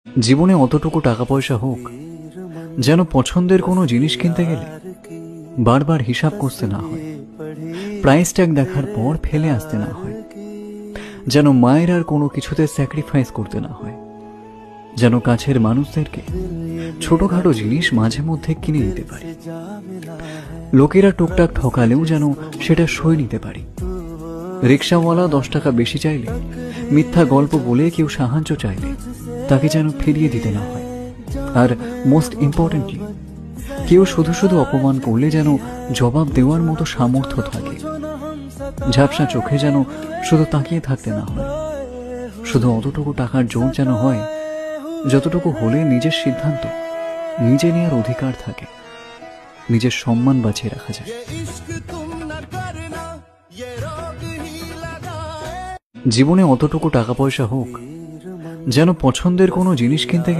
জীবনে অতটুকু টাকা পয়সা হোক যেন পছন্দের কোনো জিনিস কিনতে গেলে বারবার হিসাব করতে না হয়, প্রাইস ট্যাগ দেখার পর ফেলে আসতে না হয়, যেন মায়ের আর কোনো কিছুতে স্যাক্রিফাইস করতে না হয়, যেন কাছের মানুষদেরকে ছোটখাটো জিনিস মাঝে মধ্যে কিনে নিতে পারি, লোকেরা টুকটাক ঠকালেও যেন সেটা সয়ে নিতে পারি, রিক্সাওয়ালা 10 টাকা বেশি চাইলে, মিথ্যা গল্প বলে কেউ সাহায্য চাইলে তাকে যেন ফিরিয়ে দিতে না হয়, আর মোস্ট ইম্পর্টেন্টলি কেউ শুধু শুধু অপমান করলে যেন জবাব দেওয়ার মতো সামর্থ্য থাকে, ঝাপসা চোখে যেন শুধু তাকিয়ে থাকতে না হয়, শুধু অতটুকু টাকার জোর যেন হয় যতটুকু হলে নিজের সিদ্ধান্ত নিজে নেওয়ার অধিকার থাকে, নিজের সম্মান বাঁচিয়ে রাখা যায়। জীবনে অতটুকু টাকা পয়সা হোক যেন পছন্দের কোনো জিনিস কিনতে